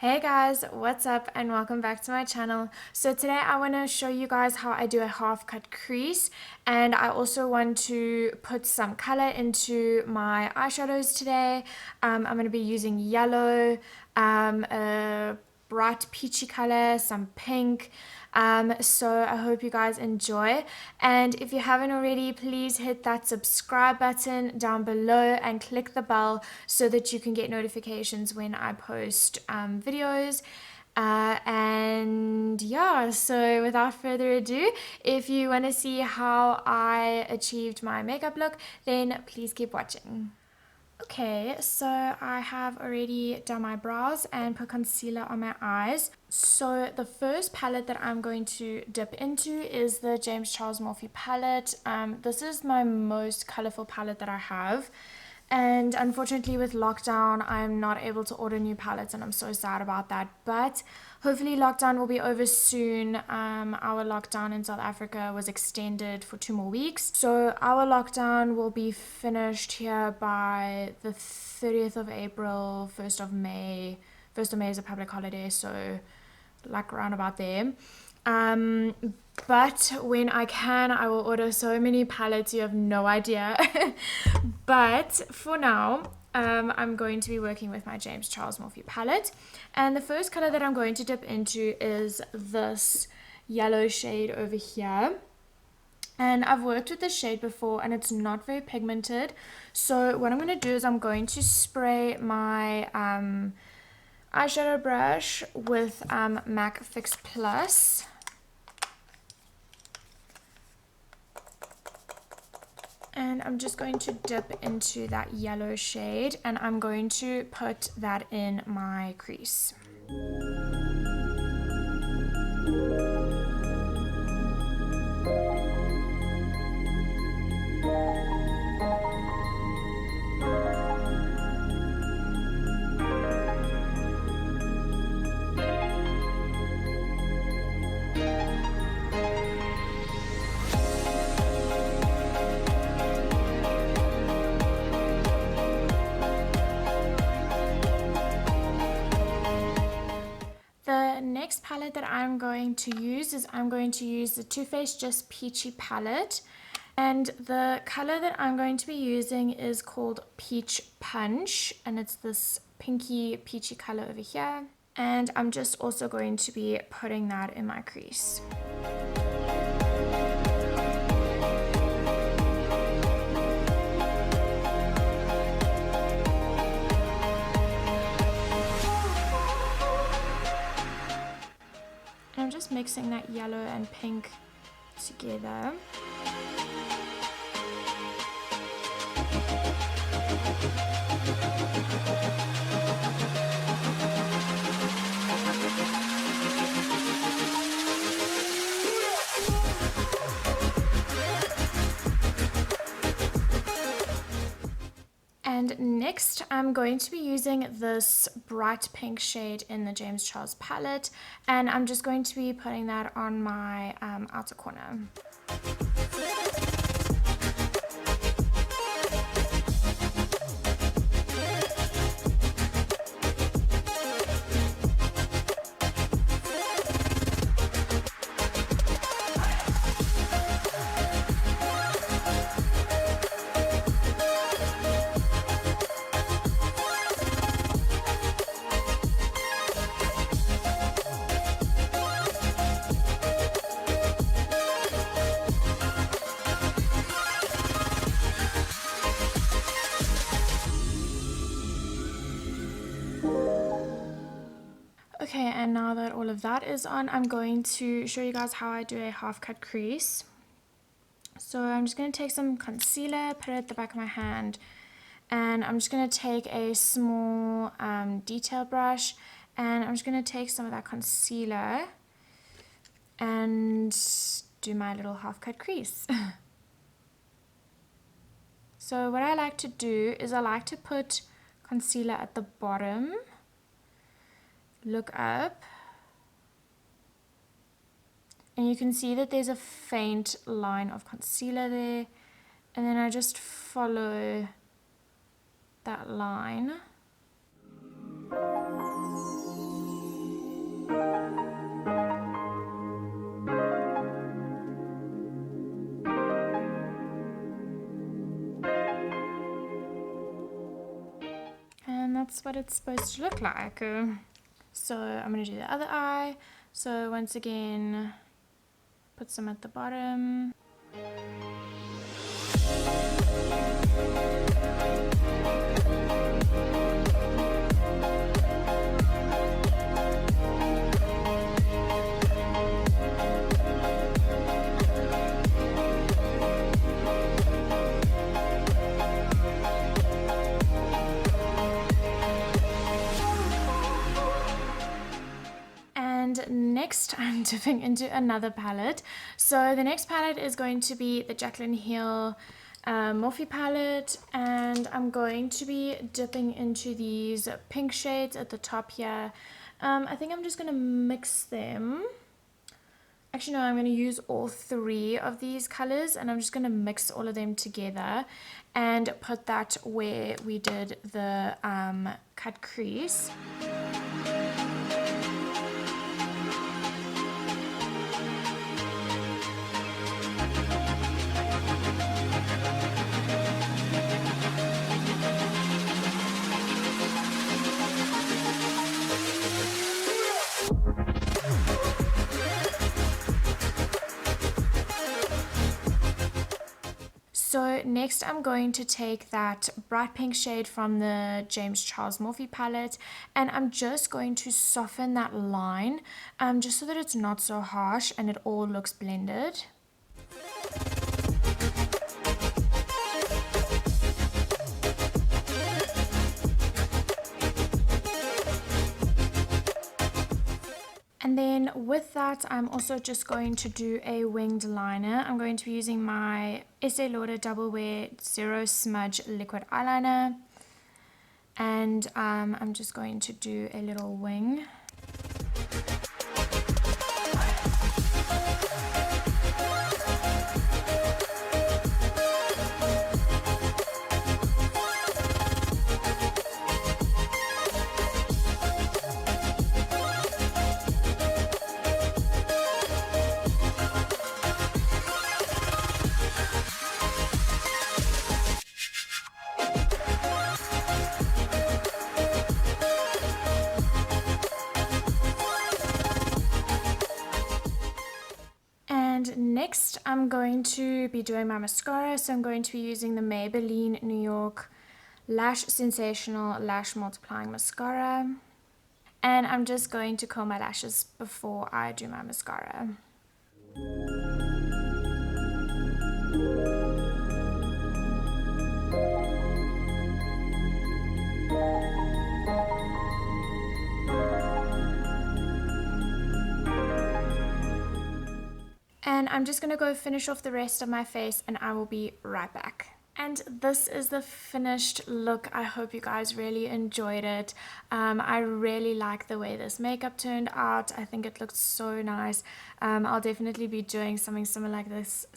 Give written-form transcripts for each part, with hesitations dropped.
Hey guys, what's up and welcome back to my channel. So today I want to show you guys how I do a half cut crease, and I also want to put some color into my eyeshadows today. I'm going to be using yellow, a bright peachy color, some pink. So I hope you guys enjoy, and if you haven't already, please hit that subscribe button down below and click the bell so that you can get notifications when I post videos. And yeah, so without further ado, if you want to see how I achieved my makeup look, then please keep watching. Okay, so I have already done my brows and put concealer on my eyes. So the first palette that I'm going to dip into is the James Charles Morphe palette. This is my most colorful palette that I have. And unfortunately with lockdown, I'm not able to order new palettes and I'm so sad about that. But hopefully lockdown will be over soon. Our lockdown in South Africa was extended for 2 more weeks. So our lockdown will be finished here by the 30th of April, 1st of May. 1st of May is a public holiday, so like around about there. But when I can, I will order so many palettes, you have no idea. But for now, I'm going to be working with my James Charles Morphe palette. And the first color that I'm going to dip into is this yellow shade over here. And I've worked with this shade before and it's not very pigmented. So what I'm going to do is I'm going to spray my eyeshadow brush with MAC Fix Plus. And I'm just going to dip into that yellow shade and I'm going to put that in my crease. The next palette that I'm going to use is I'm going to use the Too Faced Just Peachy palette, and the color that I'm going to be using is called Peach Punch, and it's this pinky peachy color over here, and I'm just also going to be putting that in my crease. I'm just mixing that yellow and pink together. And next, I'm going to be using this bright pink shade in the James Charles palette, and I'm just going to be putting that on my outer corner. Okay, and now that all of that is on, I'm going to show you guys how I do a half cut crease. So I'm just going to take some concealer, put it at the back of my hand, and I'm just going to take a small detail brush, and I'm just going to take some of that concealer and do my little half cut crease. So what I like to do is I like to put concealer at the bottom, look up, and you can see that there's a faint line of concealer there, and then I just follow that line that's what it's supposed to look like. So I'm going to do the other eye. So once again, put some at the bottom. And next I'm dipping into another palette. So the next palette is going to be the Jaclyn Hill Morphe palette, and I'm going to be dipping into these pink shades at the top here. I think I'm just going to mix them. Actually, no, I'm going to use all three of these colors, and I'm just going to mix all of them together and put that where we did the cut crease. So next I'm going to take that bright pink shade from the James Charles Morphe palette, and I'm just going to soften that line just so that it's not so harsh and it all looks blended. And then with that, I'm also just going to do a winged liner. I'm going to be using my Estee Lauder Double Wear Zero Smudge Liquid Eyeliner. And I'm just going to do a little wing. Next, I'm going to be doing my mascara, so I'm going to be using the Maybelline New York Lash Sensational Lash Multiplying Mascara. And I'm just going to comb my lashes before I do my mascara. And I'm just going to go finish off the rest of my face, and I will be right back. And this is the finished look. I hope you guys really enjoyed it. I really like the way this makeup turned out. I think it looked so nice. I'll definitely be doing something similar like this.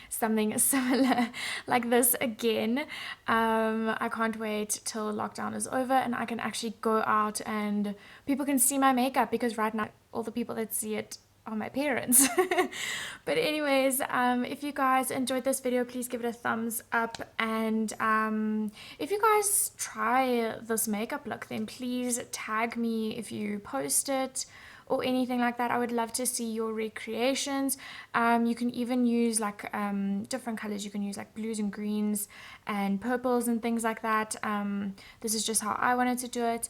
Something similar like this again. I can't wait till lockdown is over and I can actually go out and people can see my makeup, because right now all the people that see it are my parents. But anyways, if you guys enjoyed this video, please give it a thumbs up, and if you guys try this makeup look, then please tag me if you post it or anything like that. I would love to see your recreations. You can even use like different colors. You can use like blues and greens and purples and things like that. This is just how I wanted to do it.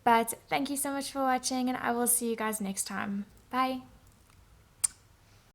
But thank you so much for watching, and I will see you guys next time. Bye.